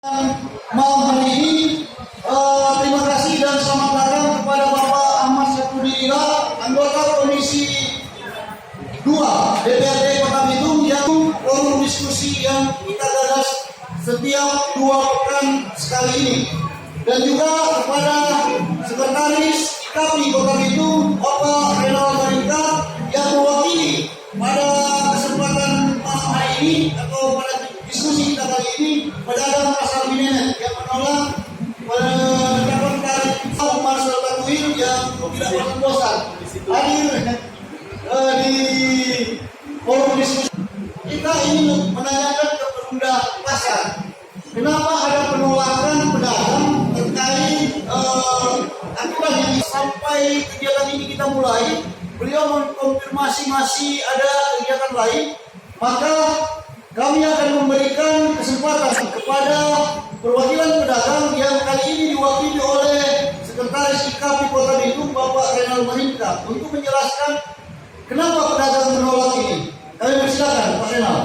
Malam hari ini terima kasih dan selamat datang kepada Bapak Ahmad Syafruddin, anggota Komisi 2 DPRD Kota Bitung yang forum diskusi yang kita gagas setiap 2 pekan sekali ini, dan juga kepada Sekretaris KPI Kota Bitung Bapak Renal Marinka yang mewakili pada kesempatan malam hari ini atau pada diskusi kita kali ini pedagang pasar Binenet yang menolak penetapan tarif Umar Sultanuil yang tidak bosan hadir di forum diskusi. Kita ingin menanyakan ke Perumda Pasar, kenapa ada penolakan pedagang terkait aturan yang sampai kegiatan ini kita mulai. Beliau mengkonfirmasi masih ada kegiatan lain, maka kami akan memberikan kesempatan kepada perwakilan pedagang yang kali ini diwakili oleh Sekretaris IKAPI Kota Bitung Bapak Renal Marinka untuk menjelaskan kenapa pedagang menolak ini. Kami persilakan Pak Renal.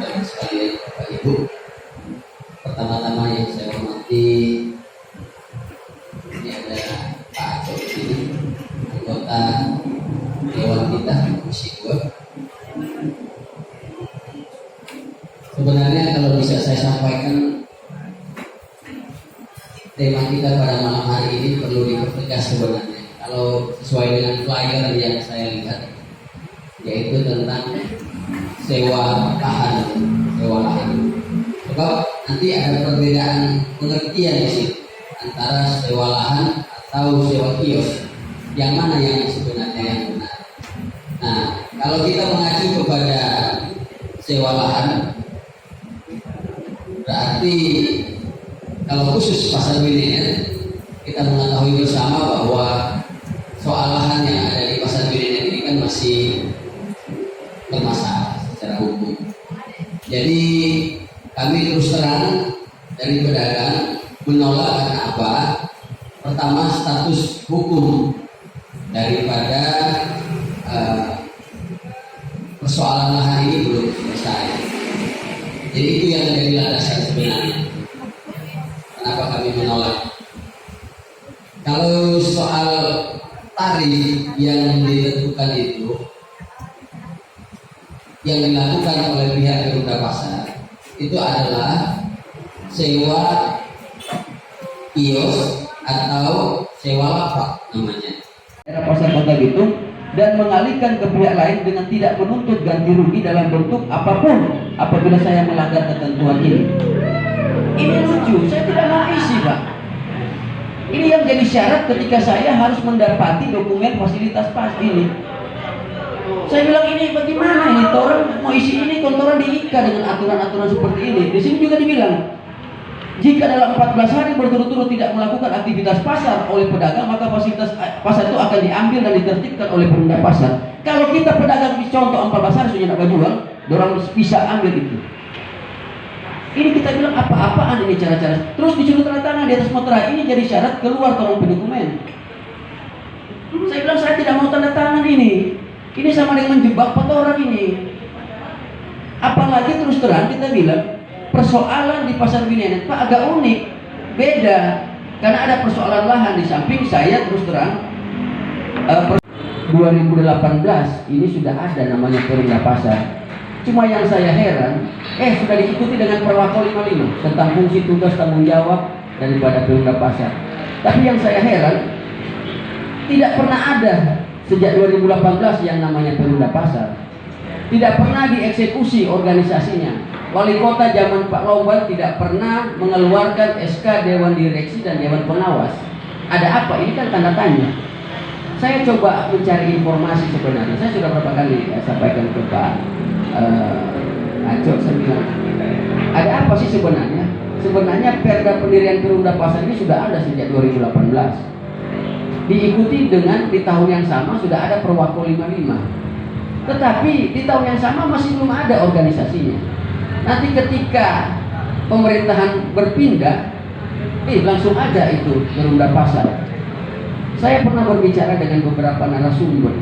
Bapak sekalian, Bapak Ibu, pertama-tama yang saya hormati ini ada Pak Acok ini, anggota Dewan kita Komisi 2. Sebenarnya kalau bisa saya sampaikan, tema kita pada malam hari ini perlu dipertegas sebenarnya. Kalau sesuai dengan flyer yang saya lihat, yaitu tentang sewa lahan. Sebab nanti ada perbedaan pengertian di sini antara sewa lahan atau sewa kios. Yang mana yang sebenarnya yang benar? Nah, kalau kita mengacu kepada sewa lahan, berarti kalau khusus pasar Binenet, kita mengetahui bersama bahwa soal lahan yang ada di pasar Binenet ini kan masih bermasalah secara hukum. Jadi kami terus terang dari pedagang menolak karena apa? Pertama, status hukum daripada persoalan lahan ini belum selesai. Jadi itu yang menjadi landasan sebenarnya kenapa kami menolak. Kalau soal tarif yang ditentukan yang dilakukan oleh pihak Perumda Pasar itu adalah sewa kios atau sewa lapak namanya. Daerah Pasar Kota Bitung dan mengalihkan ke pihak lain dengan tidak menuntut ganti rugi dalam bentuk apapun apabila saya melanggar ketentuan ini. Ini lucu, saya tidak mau isi, Pak. Ini yang jadi syarat ketika saya harus mendapati dokumen fasilitas pas ini. Saya bilang, ini bagaimana ini? Orang mau isi ini, kontoran diikat dengan aturan-aturan seperti ini. Di sini juga dibilang, jika dalam 14 hari berturut-turut tidak melakukan aktivitas pasar oleh pedagang, maka fasilitas pasar itu akan diambil dan ditertibkan oleh Perumda Pasar. Kalau kita pedagang contoh 14 hari sudah tidak jual, dorang bisa ambil itu. Ini kita bilang apa-apaan ini cara-cara. Terus disuruh tanda tangan di atas meterai, ini jadi syarat keluar tolong dokumen. Saya bilang saya tidak mau tanda tangan ini. Ini sama dengan menjebak 4 orang ini. Apalagi terus terang kita bilang persoalan di pasar Binenet Pak agak unik, beda, karena ada persoalan lahan di samping saya terus terang 2018 ini sudah ada namanya Perumda Pasar. Cuma yang saya heran, sudah diikuti dengan Perwako 55 tentang fungsi tugas tanggung jawab daripada Perumda Pasar. Tapi yang saya heran, tidak pernah ada sejak 2018 yang namanya Perumda Pasar. Tidak pernah dieksekusi organisasinya. Wali kota zaman Pak Lomban tidak pernah mengeluarkan SK Dewan Direksi dan Dewan Pengawas. Ada apa? Ini kan tanda tanya. Saya coba mencari informasi sebenarnya. Saya sudah berapa kali sampaikan ke Pak Acok, saya bilang, ada apa sih sebenarnya? Sebenarnya Perda Pendirian Perumda Pasar ini sudah ada sejak 2018. Diikuti dengan di tahun yang sama sudah ada Perwako 55. Tetapi di tahun yang sama masih belum ada organisasinya. Nanti ketika pemerintahan berpindah, langsung ada itu Perumda Pasar. Saya pernah berbicara dengan beberapa narasumber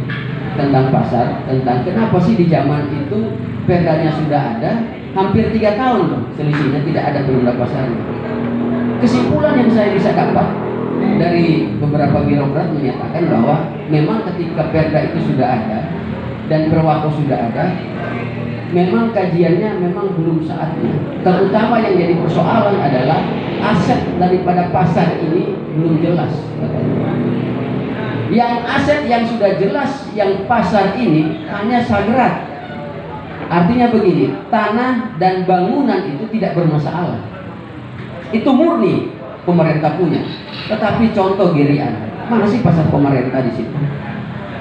tentang pasar, tentang kenapa sih di zaman itu perdanya sudah ada, hampir 3 tahun loh selisihnya, tidak ada perumda pasarnya. Kesimpulan yang saya bisa dapat dari beberapa birokrat menyatakan bahwa memang ketika perda itu sudah ada dan perwako sudah ada, memang kajiannya memang belum saatnya. Terutama yang jadi persoalan adalah aset daripada pasar ini belum jelas katanya. Yang aset yang sudah jelas yang pasar ini hanya sagrat. Artinya begini, tanah dan bangunan itu tidak bermasalah. Itu murni pemerintah punya. Tetapi contoh Girian, mana sih pasar pemerintah di situ?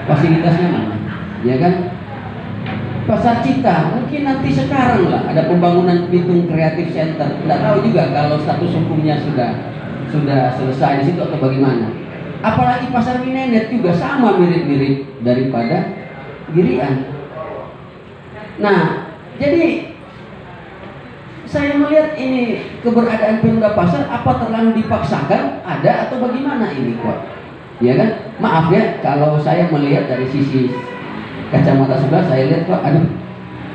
Fasilitasnya mana? Ya kan? Pasar Cita, mungkin nanti sekarang lah ada pembangunan Bitung Creative Center. Tidak tahu juga kalau status hukumnya sudah selesai di situ atau bagaimana. Apalagi pasar Minenet juga sama mirip-mirip daripada Girian. Nah, jadi saya melihat ini keberadaan perumda pasar apa terlalu dipaksakan ada atau bagaimana ini kok? Ya kan? Maaf ya kalau saya melihat dari sisi kacamata sebelah, saya lihat kok aduh,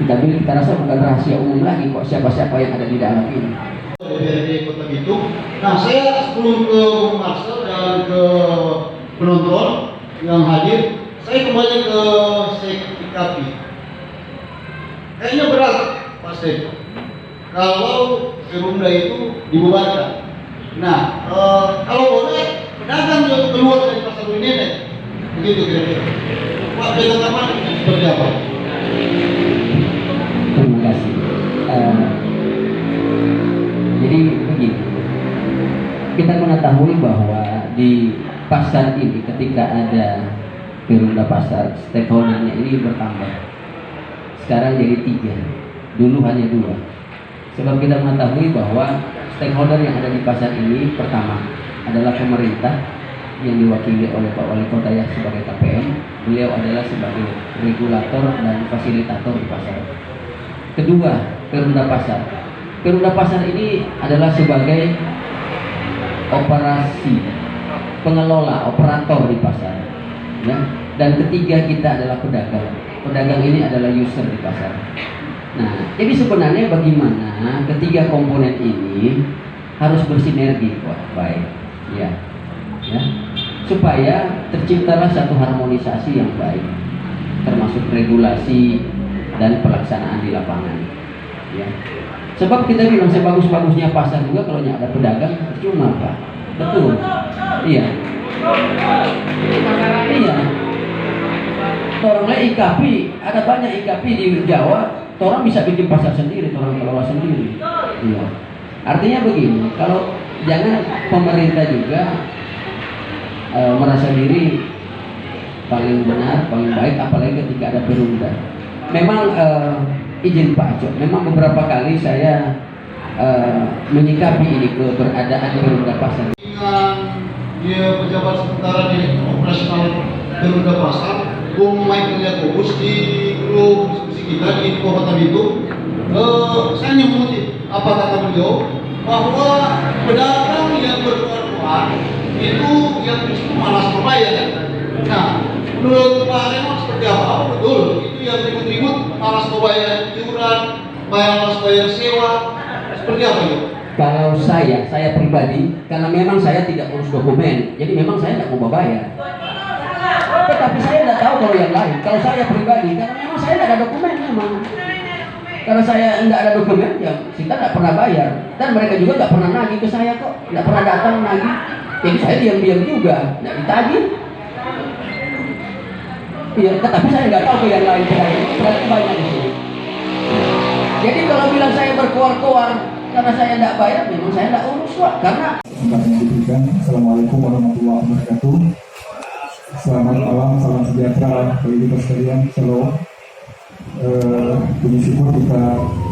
kita rasa bukan rahasia umum lagi kok siapa-siapa yang ada di dalam ini. DPRD Kota Bitung. Nah, saya sebelum ke Marcel dan ke penonton yang hadir, saya kembali ke Sekikapi. Kayaknya berat, Pak Sek, kalau perumda itu dibubarkan. Nah, kalau boleh, pedagang juga keluar dari pasar Minenet. Begitu kira-kira. Pak, pedagang apa? Seperti apa? Terima kasih. Jadi begini, kita mengetahui bahwa di pasar ini ketika ada perumda pasar, stakeholdernya ini bertambah. Sekarang jadi 3, dulu hanya 2. Sebab kita mengetahui bahwa stakeholder yang ada di pasar ini pertama adalah pemerintah yang diwakili oleh Pak Wali Kota ya sebagai KPM. Beliau adalah sebagai regulator dan fasilitator di pasar. Kedua, perumda pasar. Perumda pasar ini adalah sebagai operasi, pengelola, operator di pasar. Ya. Dan ketiga kita adalah pedagang. Pedagang ini adalah user di pasar. Nah, jadi sebenarnya bagaimana ketiga komponen ini harus bersinergi, baik, ya, supaya terciptalah satu harmonisasi yang baik, termasuk regulasi dan pelaksanaan di lapangan. Ya. Sebab kita bilang sebagus-bagusnya pasar juga kalau nggak ada pedagang percuma, Pak. Betul. Iya. Iya. Orangnya IKP, ada banyak IKP di Jawa, orang bisa bikin pasar sendiri, orang kelola sendiri. Iya. Artinya begini, kalau jangan pemerintah juga merasa diri paling benar, paling baik, apalagi ketika ada perumda. Memang izin Pak Cok, memang beberapa kali saya menyikapi ini keberadaan perumda pasar. Dengan dia pejabat sementara di operasional perumda pasar, Bung Michael Yakobus di grup diskusi kita di Kota Bitung, saya hanya mengutip apa kata beliau bahwa pedagang yang berkeluar itu yang justru malas membayar. Nah, menurut Pak Remon seperti apa? Apa betul itu yang ribut-ribut malas membayar iuran, malas bayar sewa, seperti apa itu? Kalau saya pribadi, karena memang saya tidak urus dokumen, jadi memang saya tidak mau bayar. Tetapi saya tidak tahu kalau yang lain. Kalau saya pribadi, karena memang saya tidak ada dokumen memang. Karena saya tidak ada dokumen, ya kita tidak pernah bayar. Dan mereka juga tidak pernah nagih ke saya kok, tidak pernah datang nagih. Jadi saya diam-diam juga, tidak ditagih. Iya, tetapi saya nggak tahu ke yang lain. Berarti banyak di sini. Jadi kalau bilang saya berkoar-koar karena saya tidak bayar, memang saya tidak urus kok. Karena Assalamualaikum warahmatullahi wabarakatuh. Selamat malam, salam sejahtera bagi kita sekalian. Shalom. Puji syukur kita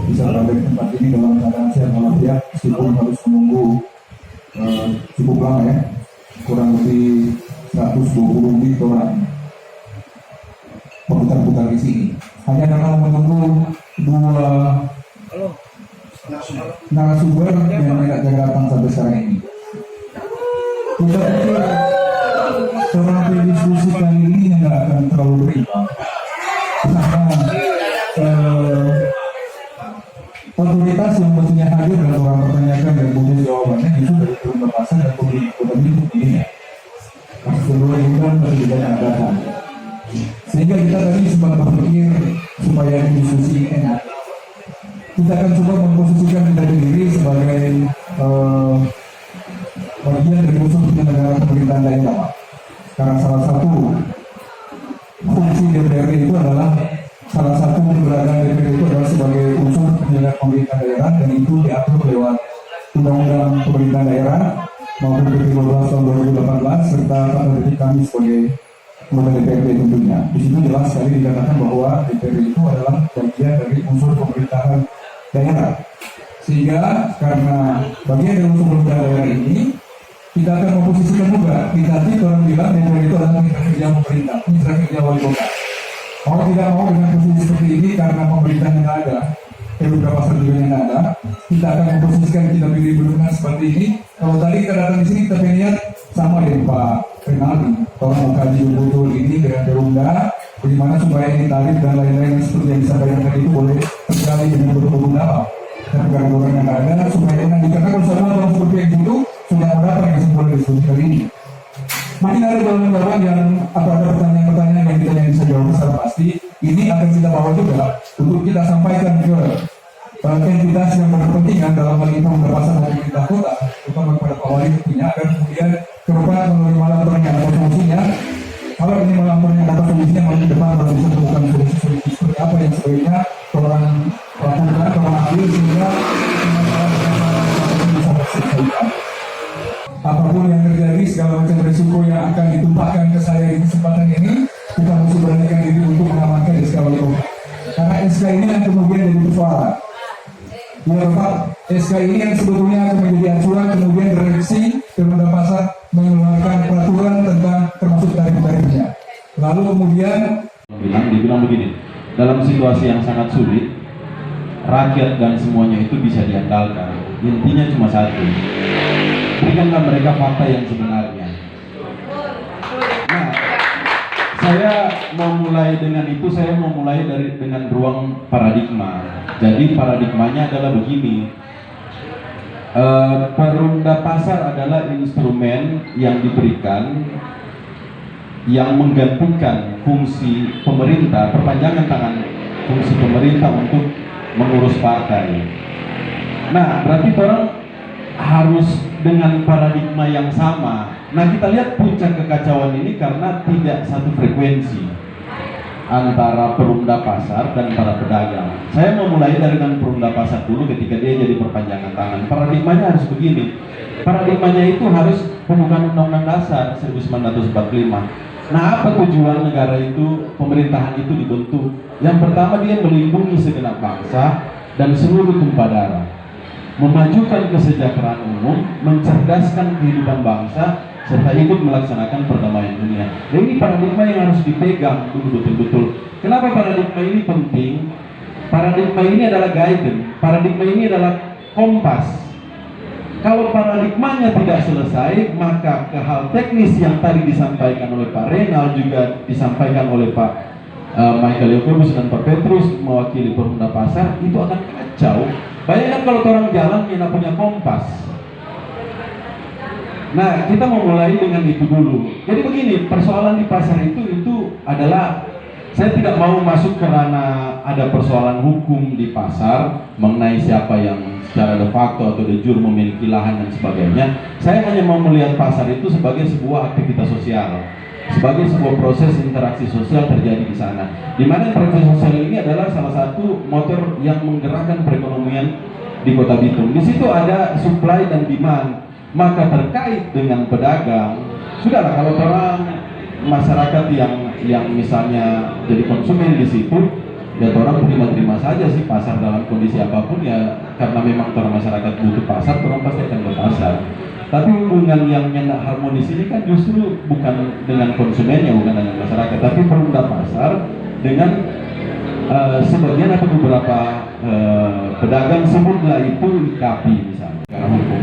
bisa berada di tempat ini dalam keadaan sehat walafiat, meskipun harus menunggu cukup lama ya, kurang lebih 120 menit orang berputar-putar di sini. Hanya dalam menunggu dua narasumber yang tidak datang sampai sekarang ini. Kita pikir terapi diskusi kali ini nggak akan terlalu ribet karena jawabannya justru dari Perumda Pasar dan pemerintah Kota Bitung ini. Kasus kedua ini kan masih tidak datang. Sehingga kita tadi sempat berpikir supaya diskusi ini enak. Kita akan coba memposisikan kita sendiri sebagai bagian dari unsur penyelenggaraan pemerintahan daerah. Karena salah satu fungsi DPRD itu adalah salah satu keberadaan DPRD itu adalah sebagai unsur penyelenggaraan pemerintahan daerah, dan itu diatur lewat Undang-Undang Pemerintahan Daerah maupun PP 12 tahun 2018 serta tata tertib kami sebagai anggota DPRD tentunya. Di situ jelas sekali dikatakan bahwa DPRD itu adalah bagian dari unsur pemerintahan daerah. Sehingga karena bagian dari unsur pemerintahan daerah ini, kita akan memposisikan juga. Kita orang bilang DPRD itu adalah mitra kerja pemerintah, mitra kerja wali kota. Mau tidak mau dengan posisi seperti ini, karena pemerintah yang ada, beberapa pasar juga yang ada, kita akan memposisikan, kita pilih berdua seperti ini. Kalau tadi kita datang di sini, kita lihat sama dengan Pak Renaldi, orang mau kaji betul ini dengan Perumda, bagaimana supaya ini tarif dan lain-lain seperti yang disampaikan tadi itu boleh tergali dengan betul-betul dalam. Dan orang yang ada supaya enak, karena kalau semua seperti yang itu sudah berapa yang disebut diskusi kali ini. Mungkin ada jawaban-jawaban yang atau ada pertanyaan-pertanyaan yang kita bisa jawab secara pasti. Ini akan kita bawa juga untuk kita sampaikan ke entitas yang berkepentingan dalam hal ini pembebasan dari pemerintah kota, terutama kepada Pak Wali tentunya, agar kemudian ke depan melalui malam yang ada solusinya. Kalau ini malam yang ada solusinya, malam depan harus bisa menemukan solusi seperti apa yang sebaiknya orang lakukan, orang ambil sehingga bisa terselesaikan. Apapun yang terjadi, segala macam risiko yang akan ditumpahkan ke saya di kesempatan ini, kita mesti beranikan diri untuk mengamankan SK Wali Kota. Karena SK ini yang kemudian jadi persoalan. Ya Pak, SK ini yang sebetulnya akan menjadi acuan kemudian direksi Perumda Pasar mengeluarkan peraturan tentang termasuk tarif-tarifnya. Lalu kemudian dibilang begini, dalam situasi yang sangat sulit, rakyat dan semuanya itu bisa diandalkan. Intinya cuma satu, berikanlah mereka fakta yang sebenarnya. Nah, saya mau mulai dengan itu, saya mau mulai dengan ruang paradigma. Jadi paradigmanya adalah begini, Perumda Pasar adalah instrumen yang diberikan yang menggantikan fungsi pemerintah, perpanjangan tangan fungsi pemerintah untuk mengurus partai. Nah, berarti orang harus dengan paradigma yang sama. Nah, kita lihat puncak kekacauan ini karena tidak satu frekuensi antara Perumda Pasar dan para pedagang. Saya mau mulai dari Perumda Pasar dulu ketika dia jadi perpanjangan tangan. Paradigmanya harus begini. Paradigmanya itu harus pembukaan Undang-Undang Dasar 1945. Nah, apa tujuan negara itu, pemerintahan itu dibentuk? Yang pertama, dia melindungi segenap bangsa dan seluruh tumpah darah, memajukan kesejahteraan umum, mencerdaskan kehidupan bangsa, serta ikut melaksanakan perdamaian dunia. Nah, ini paradigma yang harus dipegang dulu betul-betul. Kenapa paradigma ini penting? Paradigma ini adalah guidance, paradigma ini adalah kompas. Kalau paradigmanya tidak selesai, maka ke hal teknis yang tadi disampaikan oleh Pak Renal, juga disampaikan oleh Pak Michael Yakobus dan Pak Petrus mewakili Perumda Pasar, itu akan kacau. Bayangkan kalau orang jalan tidak punya kompas. Nah, kita mau mulai dengan itu dulu. Jadi begini, persoalan di pasar itu adalah, saya tidak mau masuk karena ada persoalan hukum di pasar mengenai siapa yang secara de facto atau de jure memiliki lahan dan sebagainya. Saya hanya mau melihat pasar itu sebagai sebuah aktivitas sosial, sebagai sebuah proses interaksi sosial terjadi di sana. Di mana interaksi sosial ini adalah salah satu motor yang menggerakkan perekonomian di Kota Bitung. Di situ ada supply dan demand. Maka terkait dengan pedagang, sudahlah kalau orang masyarakat yang misalnya jadi konsumen di situ, ya orang terima-terima saja sih pasar dalam kondisi apapun, ya karena memang orang masyarakat butuh pasar, orang pasti akan ke pasar. Tapi hubungan yang harmonis ini kan justru bukan dengan konsumennya, bukan dengan masyarakat, tapi Perumda Pasar dengan sebagian atau beberapa pedagang, sebutlah itu IKAPI misalnya, karena hukum.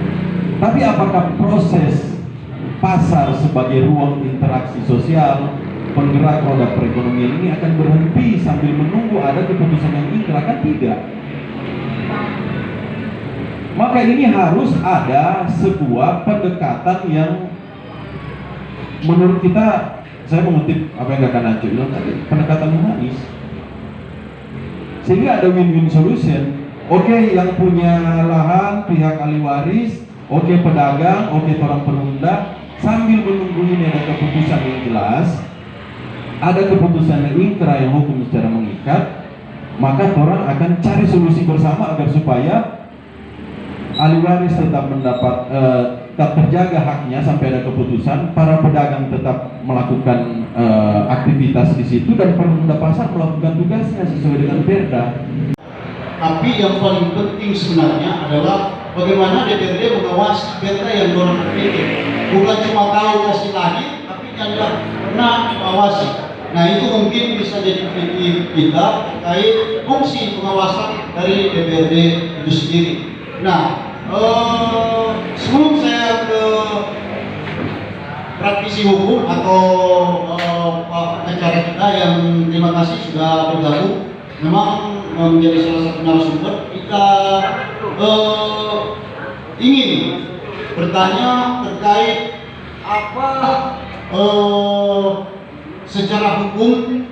Tapi apakah proses pasar sebagai ruang interaksi sosial, penggerak roda perekonomian ini akan berhenti sambil menunggu ada keputusan yang inkrah? Kan tidak. Maka ini harus ada sebuah pendekatan yang menurut kita, saya mengutip apa yang Kakak Naco bilang tadi, pendekatan humanis, sehingga ada win-win solution. Oke, yang punya lahan pihak ahli waris, oke pedagang, oke orang perunda, sambil menunggu ini ada keputusan yang jelas, ada keputusan yang ingkrah yang hukum secara mengikat, maka orang akan cari solusi bersama agar supaya ahli waris tetap mendapat tetap terjaga haknya sampai ada keputusan, para pedagang tetap melakukan aktivitas di situ, dan perunda pasar melakukan tugasnya sesuai dengan perda. Tapi yang paling penting sebenarnya adalah bagaimana DPRD mengawasi perda yang dorong itu. Bukan cuma tahu kasih lagi, tapi anda pernah mengawasi. Nah itu mungkin bisa jadi kritik kita terkait fungsi pengawasan dari DPRD itu sendiri. Nah, sebelum saya ke praktisi hukum atau pengacara kita yang terima kasih sudah bergabung, memang menjadi salah satu narasumber, kita ingin bertanya terkait apa secara hukum.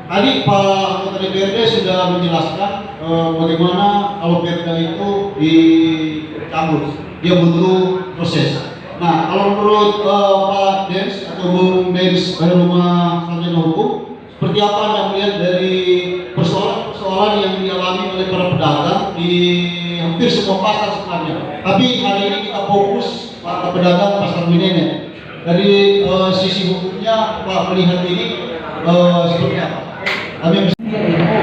Tadi Pak Anggota DPRD sudah menjelaskan bagaimana kalau perda itu dicabut, dia butuh proses. Nah, kalau menurut Pak Dens atau Bung Dens dari Rumah Sarjana Hukum, seperti apa Anda melihat dari persoalan-persoalan yang dialami oleh para pedagang di hampir semua pasar sebenarnya. Tapi hari ini kita fokus para pedagang pasar Minene. Dari sisi hukumnya Pak melihat ini seperti apa? Kami Dia NO,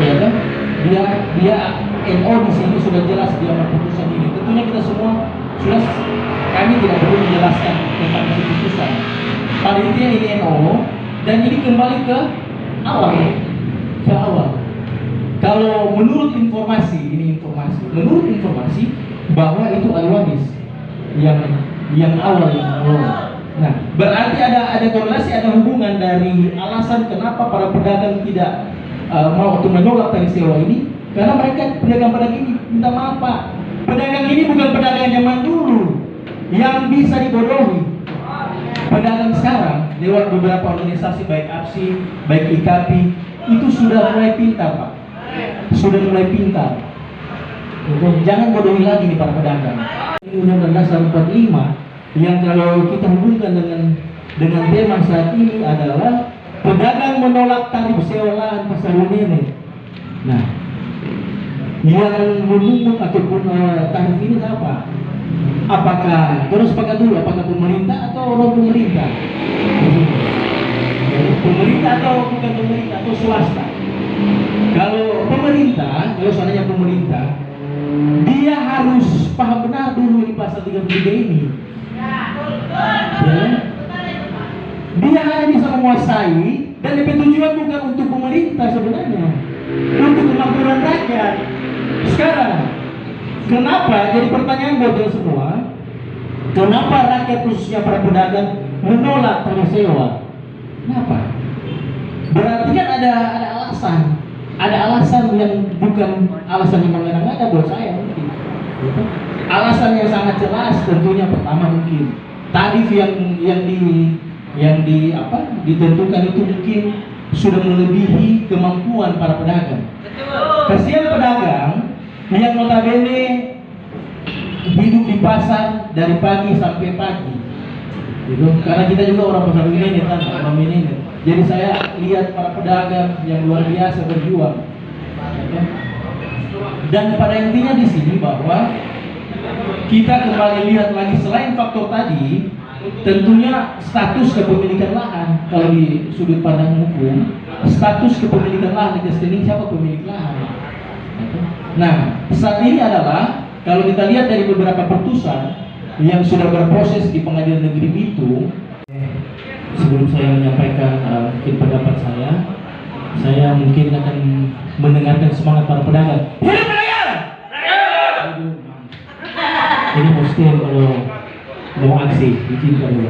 ya kan? Dia NO di sini sudah jelas dia putusan ini. Tentunya kita semua sudah, kami tidak perlu menjelaskan tentang keputusan. Pada intinya ini NO, dan ini kembali ke awal. Kalau menurut informasi, menurut informasi bahwa itu ahli waris yang awal yang mengelola. Nah, berarti ada korelasi, ada hubungan dari alasan kenapa para pedagang tidak mau untuk menolak tarif sewa ini, karena mereka pedagang-pedagang ini minta maaf Pak, pedagang ini bukan pedagang zaman dulu yang bisa dibodohi. Pedagang sekarang lewat beberapa organisasi baik APSI, baik IKAPI itu sudah mulai pintar Pak, sudah mulai pintar. Jangan bodohi lagi nih para pedagang. Undang-Undang Dasar 45 yang kalau kita hubungkan dengan tema saat ini adalah pedagang menolak tarif sewa lahan pasar Minene. Nah, yang menuntut ataupun tarif ini apa? Apakah terus sepakat dulu? Apakah pemerintah atau non pemerintah? Pemerintah atau bukan pemerintah atau swasta? Kalau pemerintah, kalau seandainya pemerintah, dia harus paham benar dulu di pasal 33 ini. Ya, dia hanya bisa menguasai, dan DP tujuan bukan untuk pemerintah sebenarnya, untuk kemakmuran rakyat. Sekarang, kenapa jadi pertanyaan buat kalian semua? Kenapa rakyat khususnya para pedagang menolak tarif sewa? Kenapa? Berarti kan ada alasan yang bukan alasan yang mengada-ngada buat saya mungkin. Gitu. Alasan yang sangat jelas tentunya pertama mungkin tarif yang ditentukan itu mungkin sudah melebihi kemampuan para pedagang. Kasihan pedagang yang notabene hidup di pasar dari pagi sampai pagi, gitu. Karena kita juga orang pasar Minene kan, orang Minene. Jadi saya lihat para pedagang yang luar biasa berjuang. Ya. Dan pada intinya di sini bahwa kita kembali lihat lagi selain faktor tadi, tentunya status kepemilikan lahan. Kalau di sudut pandang hukum, status kepemilikan lahan di rekening siapa pemilik lahan. Nah, saat ini adalah kalau kita lihat dari beberapa putusan yang sudah berproses di Pengadilan Negeri Bitung, sebelum saya menyampaikan mungkin pendapat saya mungkin akan mendengarkan semangat para pedagang. Hidup pedagang! Ini mesti kalau mau aksi, bikin dulu.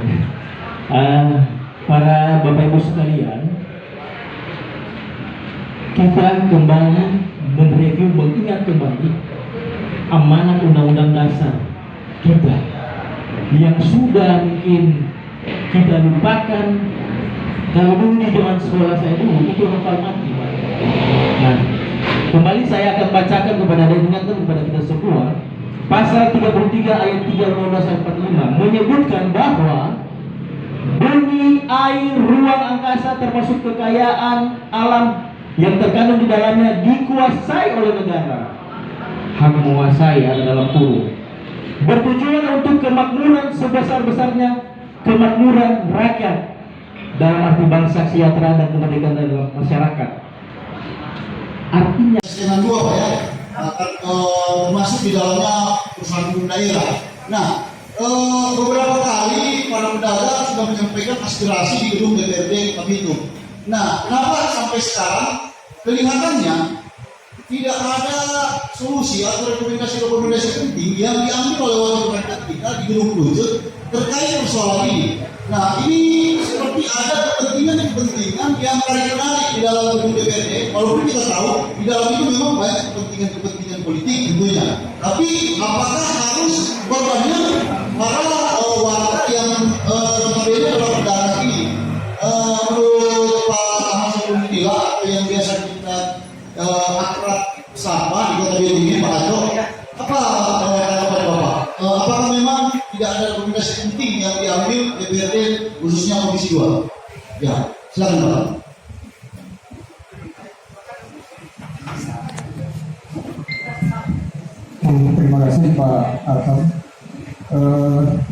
Para Bapak Ibu sekalian, kita kembali mereview, mengingat kembali amanat undang-undang dasar kita yang sudah mungkin kita lupakan. Kalau dulu di zaman sekolah saya dulu itu hafal mati. Nah, kembali saya akan bacakan kepada dan ingatkan kepada kita semua, pasal 33 ayat 3 Undang-Undang 45 menyebutkan bahwa bumi, air, ruang angkasa termasuk kekayaan alam yang terkandung di dalamnya dikuasai oleh negara. Hak menguasai ada dalam kurung. Bertujuan untuk kemakmuran sebesar-besarnya kemakmuran rakyat dalam arti bangsa, sejahtera dan kemerdekaan dalam masyarakat. Artinya dengan dua Pak ya, akan masuk di dalamnya perusahaan umum daerah. Nah, beberapa kali para pedagang sudah menyampaikan aspirasi di gedung DPRD Kabitung. Nah, kenapa sampai sekarang kelihatannya tidak ada solusi atau rekomendasi-rekomendasi penting yang diambil oleh wakil rakyat kita di gedung Kerucut terkait persoalan ini. Nah, ini seperti ada kepentingan yang tarik-menarik di dalam gedung DPRD, walaupun kita tahu di dalam itu memang banyak kepentingan politik tentunya. Tapi apakah harus korbannya para warga yang notabene adalah pedagang ini? Menurut Pak Ahmad Sabrudila atau yang biasa kita akrab sapa di Kota Bitung ini, Pak Ajo, apa tanggapan Bapak? Apakah memang tidak ada rekomendasi penting yang diambil DPRD khususnya Komisi 2? Ya, silakan Pak. Terima kasih Pak Arham.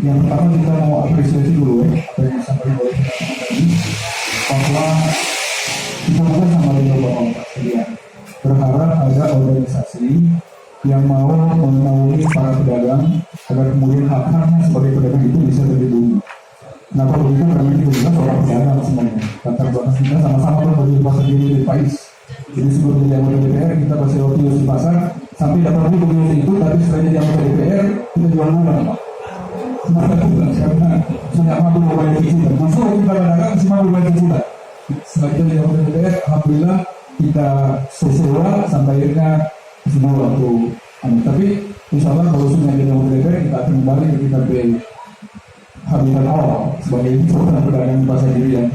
Yang pertama kita mau apresiasi dulu ya apa yang disampaikan oleh teman-teman tadi, bahwa kita bukan sama dengan Bapak sekalian berharap ada organisasi yang mau menaungi para pedagang agar kemudian hak-haknya sebagai pedagang itu bisa terlindungi. Kenapa begitu? Karena kita juga seorang pedagang semuanya. Latar belakang kita sama-sama berdiri pasar diri di Pais. Jadi sebelum jadi anggota DPR kita pasti waktu di pasar sampai dapat begitu itu, tapi setelah jadi anggota DPR kita jual ulang Pak. Kenapa bukan? Karena sudah mampu membayar cicilan. Justru kita pedagang masih mampu membayar cicilan. Setelah kita jadi anggota DPR, alhamdulillah kita sewa sampai akhirnya semua waktu. Tapi insya Allah kalau sudah jadi anggota DPR kita akan kembali ke kita habitat awal sebagai seorang pedagang di pasar diri yang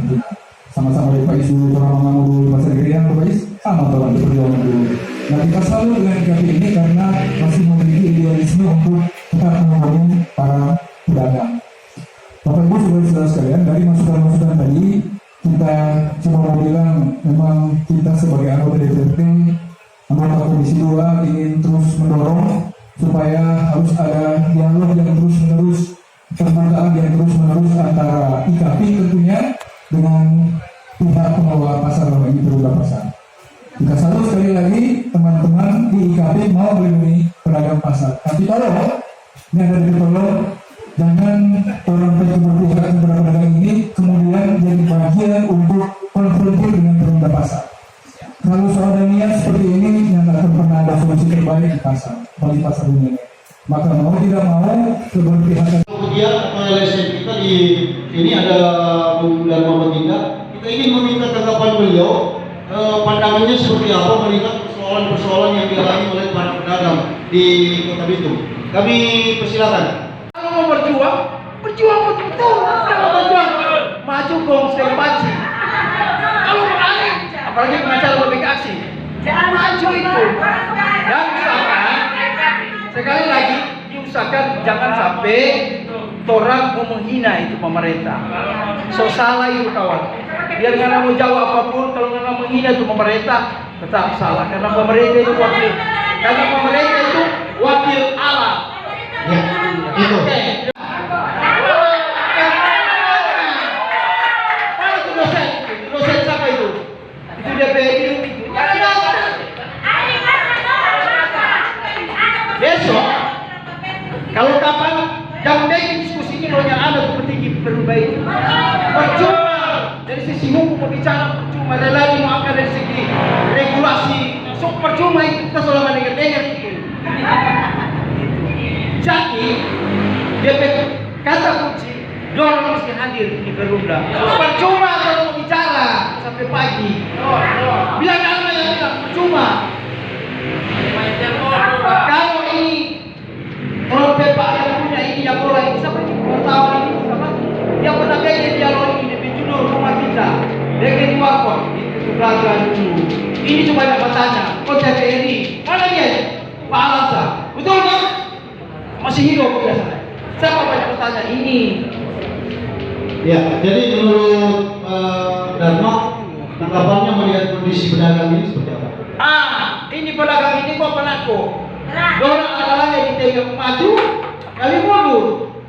sama-sama di Pais dulu, orang mengamu dulu di pasar diri yang Pais sama teman perjuangan dulu. Nah kita selalu dengan IKP ini karena masih memiliki idealisme untuk tetap membangun para pedagang. Bapak Ibu saudara sekalian, dari masukan-masukan tadi kita cuma mau bilang memang kita sebagai anggota DPRD, anggota Komisi 2 ingin terus mendorong supaya harus ada dialog yang terus-menerus, keterbukaan yang terus-menerus antara IKP tentunya dengan pihak pengelola pasar ini Perumda Pasar. Kita selalu sekali lagi teman-teman di IKP mau melindungi pedagang pasar. Tapi kalau ini ada di perlu, jangan orang berpihak kepada pedagang ini kemudian jadi bagian untuk konfrontir dengan Perumda Pasar. Kalau soal ada niat seperti ini, yang akan pernah ada solusi terbaik di pasar, bagi pasar dunia. Maka mau tidak mau keberpihakan. Kemudian LSM kita di sini ada Bung Dharma Baginda. Kita ingin meminta tanggapan beliau, pandangannya seperti apa melihat persoalan-persoalan yang dialami oleh para pedagang di Kota Bitung. Kami persilakan. Kalau mau berjuang, berjuang betul-betul. Kalau berjuang, maju gong sedang panci. Kalau beralih, apalagi pengacara lebih aksi, maju itu. Dan usahakan, sekali lagi diusahakan jangan sampai orang mau menghina itu pemerintah. So salah itu kawan. Biar nggak mau jawab apapun, kalau nggak menghina itu pemerintah tetap salah. Karena pemerintah itu wakil Allah. Ya, itu. Mana itu dosen? Dosen siapa itu? Itu DPR itu. Besok, kalau kapan jangan bikin diskusi ini kalau yang ada seperti perubahan. Percuma dari sisi hukum berbicara, percuma relasi mau akan dari segi regulasi. So percuma itu kita selalu mendengar itu. Jadi DPR kata kunci dorong mesti hadir di Perumda. Percuma kalau mau bicara sampai pagi. Bilang apa yang bilang percuma. Kalau ini trompet Pak yang punya ini yang orang ini siapa ini wartawan ini siapa? Yang pernah kayak dialog ini di judul rumah kita. Dia kedua kok itu belakang dulu. Ini cuma yang bertanya. Kok TVRI? Mana dia? Pak Alamsa. Betul kan? Masih hidup biasa. Siapa banyak bertanya ini? Ya, jadi menurut Dharma, tanggapannya melihat kondisi pedagang ini seperti apa? Ini pedagang ini kok pelaku. Orang adalah yang ditengok maju, kali mundur.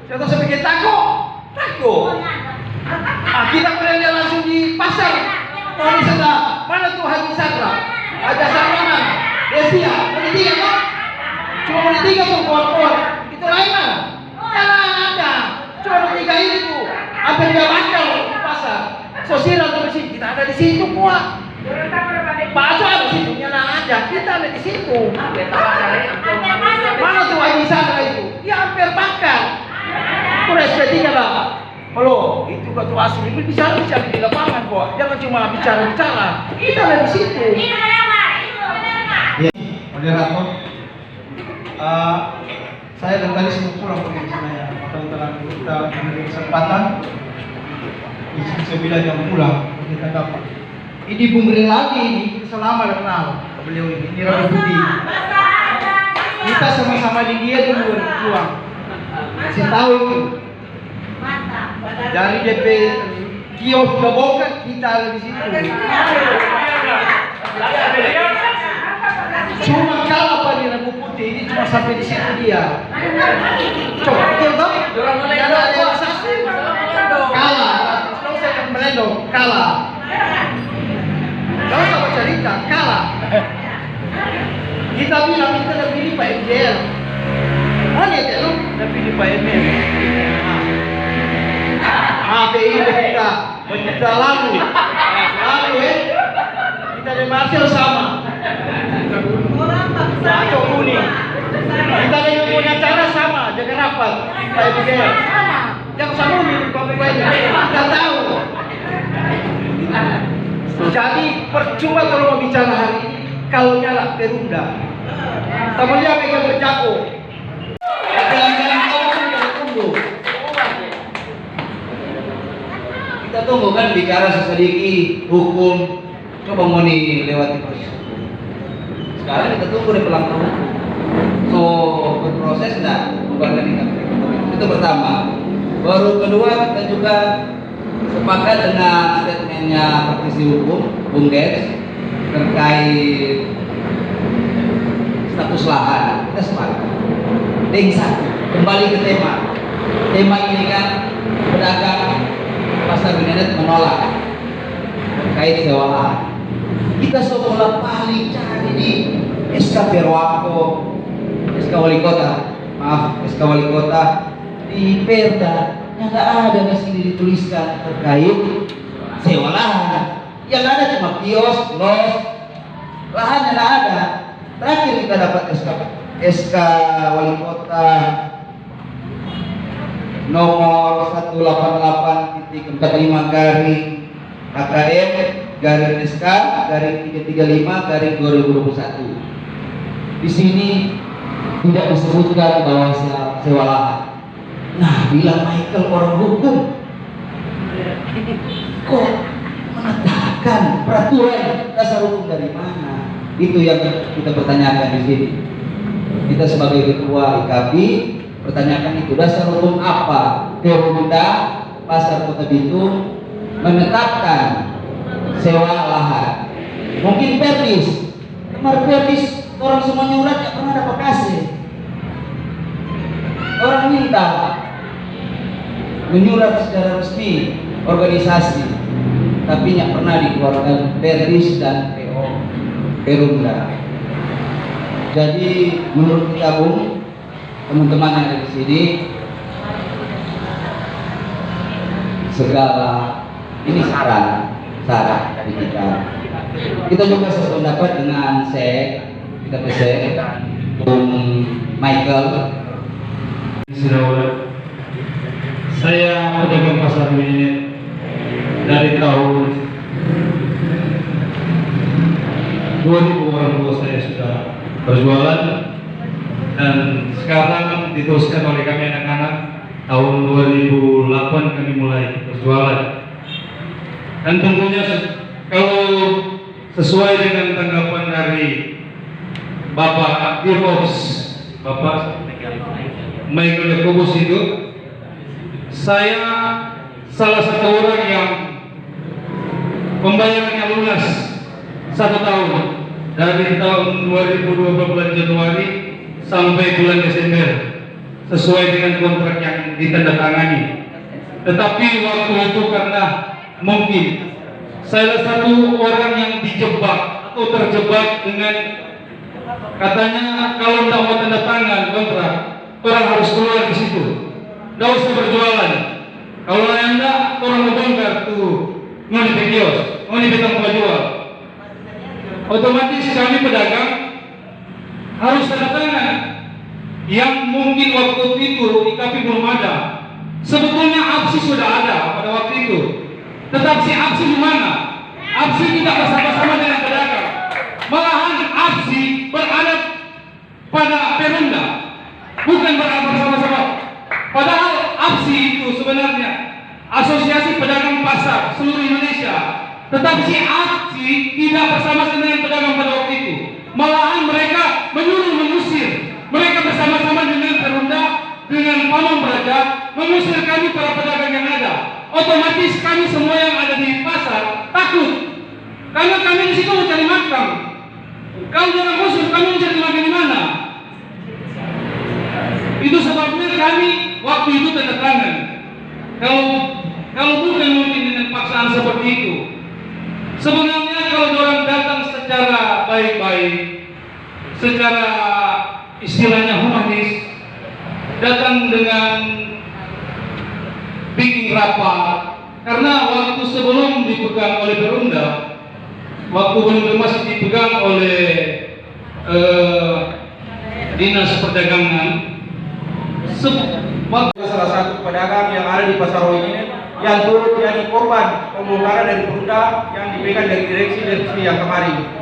Saya sebagai takut. Kita berada langsung di pasar. Kalau misalnya, mana tuh Haji Sadra? Haji Sadra, Desia, mana tiga kan? Cuma mana tiga tuh kuat-kuat. Itu lain mana? Jangan ada. Cuma mana tiga ini tuh. Hampir dia bakal di pasar. Sosial atau di sini, kita ada di situ kuat. Bakso ada di situ, nyala aja. Kita ada di situ. Mana tuh Haji Sadra itu? Ya hampir bakal. Itu respect lah. Halo, itu ketua asli bicara di lapangan kok. Jangan cuma bicara. Kita ada di situ. Moderator, Saya dari tadi semua pulang pergi sebenarnya. Teman-teman kita memberi kesempatan. Saya bilang jam pulang kita dapat. Ini Bung Ri lagi ini selama kenal beliau ini Rabu Budi. Kita sama-sama di dia dulu berjuang. Saya tahu itu. Dari DP kios sudah bongkar kita ada di situ. Cuma kalah Pak di Rabu Putih ini cuma sampai di situ dia. Coba betul tak? Tidak ada realisasi. Kalah. Kalau saya akan melendong kalah. Kalau saya cerita kalah. Kita bilang kita dah pilih Pak MJL. Mana ya lu? Dah pilih Pak MJL. PI kita lalu kita di Marcel sama Baco kuning kita dengan punya cara sama jaga rapat Pak MJL yang sama kita tahu jadi percuma kalau mau bicara hari ini kalau nyala Perunda sama dia pegang berjago Kita tunggu kan bicara sesedikit hukum, coba mau lewati proses. Sekarang kita tunggu di pelanggar hukum. So berproses enggak? Bukan di KPK. Itu pertama. Baru kedua kita juga sepakat dengan statementnya praktisi hukum Bung Des terkait status lahan. Kita sepakat. Yang satu, kembali ke tema. Tema ini kan pedagang pasar Benedet menolak terkait sewa lahan. Kita semula paling cari di SK Perwako, SK Wali Kota, di Perda yang nggak ada di sini dituliskan terkait sewa lahan. Yang ada cuma kios, los, lahan yang ada. Terakhir kita dapat SK Wali Kota nomor 188.45 garing KKM garing SK garing 335 garing 2021. Di sini tidak disebutkan bahwa sewa lahan. Nah, bilang Michael orang hukum kok menetapkan peraturan dasar hukum dari mana? Itu yang kita pertanyakan di sini. Kita sebagai ketua IKB pertanyakan itu dasar hukum apa Perunda Pasar Kota Bitung menetapkan sewa lahan. Mungkin Perdis, kemarin Perdis orang semua nyurat nggak pernah dapat kasih. Orang minta menyurat secara resmi organisasi, tapi nggak pernah dikeluarkan Perdis dan PO Perunda. Jadi menurut kita Bung, teman-teman yang ada di sini, segala ini saran dari kita. Kita juga sependapat dengan kita PC Bung Michael. Saya pedagang pasar Benedet dari tahun 2000 orang tua saya sudah berjualan, dan sekarang diteruskan oleh kami anak-anak. Tahun 2008 kami mulai berjualan, dan tentunya kalau sesuai dengan tanggapan dari Bapak Dirwoks, Bapak Michael Yakobus itu, saya salah satu orang yang pembayarannya lunas 1 tahun, dari tahun 2020 bulan Januari sampai bulan Desember, sesuai dengan kontrak yang ditandatangani. Tetapi waktu itu karena mungkin salah satu orang yang dijebak atau terjebak dengan katanya kalau tidak mau tanda tangan kontrak, orang harus keluar di situ, tidak usah berjualan. Kalau anda orang mau bongkar tuh ngoni kios, ngoni tempat jual, otomatis kami pedagang harus tanda tangan. Yang mungkin waktu itu IKP belum ada. Sebetulnya APSI sudah ada pada waktu itu, tetapi si APSI di mana? APSI tidak bersama-sama dengan pedagang, malahan APSI berada pada Perumda, bukan berada bersama-sama. Padahal APSI itu sebenarnya Asosiasi Pedagang Pasar seluruh Indonesia, tetapi si APSI tidak bersama-sama dengan pedagang pada waktu itu. Malahan mereka menyuruh mengusir. Mereka bersama-sama dengan Perumda, dengan Pamong Praja, mengusir kami para pedagang yang ada. Otomatis kami semua yang ada di pasar takut, karena kami di situ mencari makan. Kalau jangan musuh, kami mencari makan di mana? Itu sebabnya kami waktu itu tanda tangan. Kalau bukan mungkin dengan paksaan seperti itu. Sebenarnya kalau orang datang secara baik-baik, secara istilahnya humanis, datang dengan bikin rapat, karena waktu sebelum dipegang oleh Perumda, waktu belum masih dipegang oleh Dinas Perdagangan, salah satu pedagang yang ada di Pasar ini yang turut jadi korban pembongkaran dari Perumda yang dipegang dari direksi yang kemarin.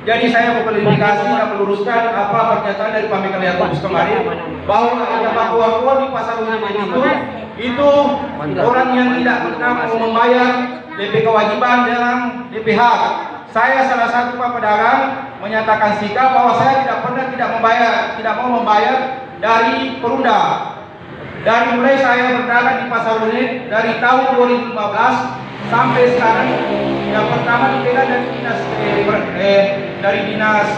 Jadi saya mau klarifikasi dan meluruskan apa pernyataan dari Pak Michael Yakobus kemarin, bahwa ada pakuan di Pasar Union itu orang yang tidak pernah mau membayar DP kewajiban dalam DPH. Saya salah satu Pak pedagang menyatakan sikap bahwa saya tidak pernah tidak mau membayar dari Perumda. Dari mulai saya berdagang di Pasar Union dari tahun 2015 sampai sekarang, yang pertama dipegang dari dinas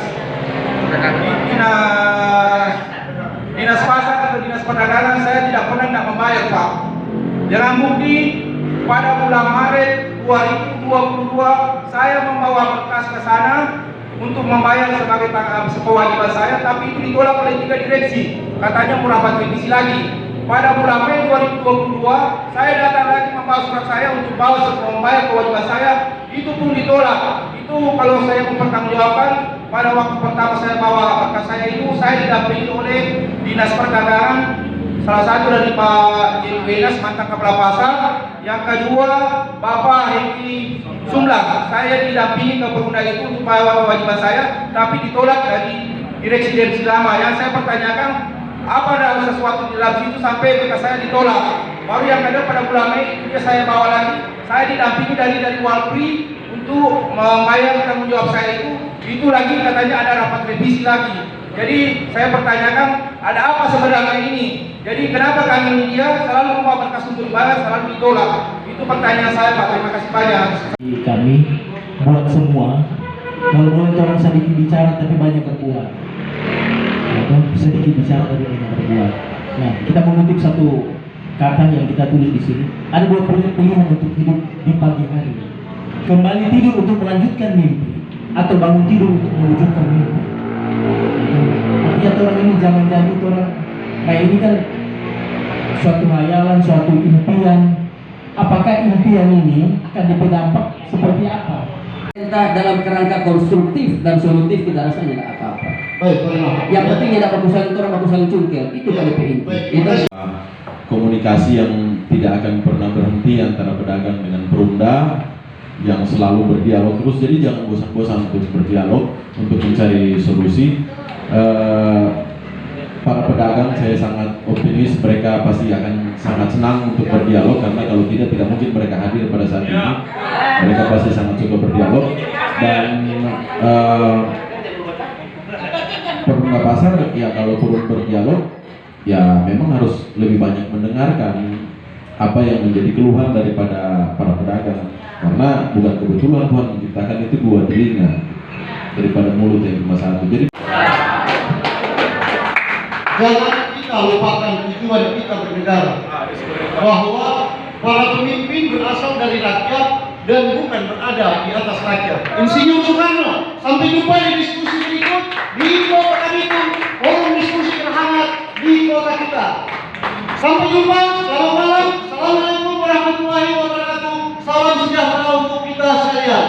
pasar atau dinas perdagangan, saya tidak pernah membayar, Pak. Dengan bukti pada bulan Maret 2022 saya membawa berkas ke sana untuk membayar sebagai kewajiban saya, tapi itu ditolak oleh 3 direksi, katanya mau rapat revisi lagi. Pada bulan Mei 2022 saya datang lagi membawa surat saya untuk membayar kewajiban saya, itu pun ditolak. Itu kalau saya mempertanggungjawabkan, pada waktu pertama saya bawa berkas saya itu, saya didampingi oleh Dinas Perdagangan, salah satu dari Pak Jiri Wenas, mantan Kepala Pasar, yang kedua Bapak Hengki Sumlang. Saya didampingi ke Perumda itu untuk membawa kewajiban saya, tapi ditolak dari direksi lama. Yang saya pertanyakan, apa ada sesuatu di dalam situ sampai berkas saya ditolak. Baru yang kedua pada bulan Mei itu saya bawa lagi, saya didampingi dari Walpri untuk membayar tanggung jawab saya itu lagi katanya ada rapat revisi lagi. Jadi saya pertanyakan, ada apa sebenarnya ini? Jadi kenapa kami media selalu membawa berkas untuk dibayar selalu ditolak? Itu pertanyaan saya, Pak. Terima kasih banyak. Kami buat semua, kalau boleh orang sedikit bicara tapi banyak berbuat. Sedikit bicara tapi banyak berbuat. Nah, kita mengutip satu kata yang kita tulis di sini. Ada 2 pilihan untuk hidup di pagi hari: kembali tidur untuk melanjutkan mimpi, atau bangun tidur untuk mewujudkan mimpi. Artinya orang ini jangan jadi orang kayak ini kan suatu hayalan, suatu impian. Apakah impian ini akan berdampak seperti apa? Entah dalam kerangka konstruktif dan solutif kita rasanya tidak apa-apa. Yang penting tidak bagus saling orang, bagus saling cungkil. Itu kan DPI. Itu komunikasi yang tidak akan pernah berhenti antara pedagang dengan Perumda, yang selalu berdialog terus, jadi jangan bosan-bosan untuk berdialog, untuk mencari solusi. Para pedagang saya sangat optimis, mereka pasti akan sangat senang untuk berdialog, karena kalau tidak mungkin mereka hadir pada saat ini. Mereka pasti sangat suka berdialog, dan pemerintah pasar ya kalau turun berdialog ya memang harus lebih banyak mendengarkan apa yang menjadi keluhan daripada para pedagang, karena bukan kebetulan Tuhan menciptakan itu dua telinga daripada mulut yang cuma satu. Jadi jangan kita lupakan tujuan kita bernegara, bahwa para pemimpin berasal dari rakyat dan bukan berada di atas rakyat. Insinyur Soekarno. Sampai jumpa di diskusi berikut di kota Bitung, forum diskusi terhangat di kota kita. Sampai jumpa, selamat malam, assalamualaikum warahmatullahi wabarakatuh. Salam sejahtera untuk kita sekalian.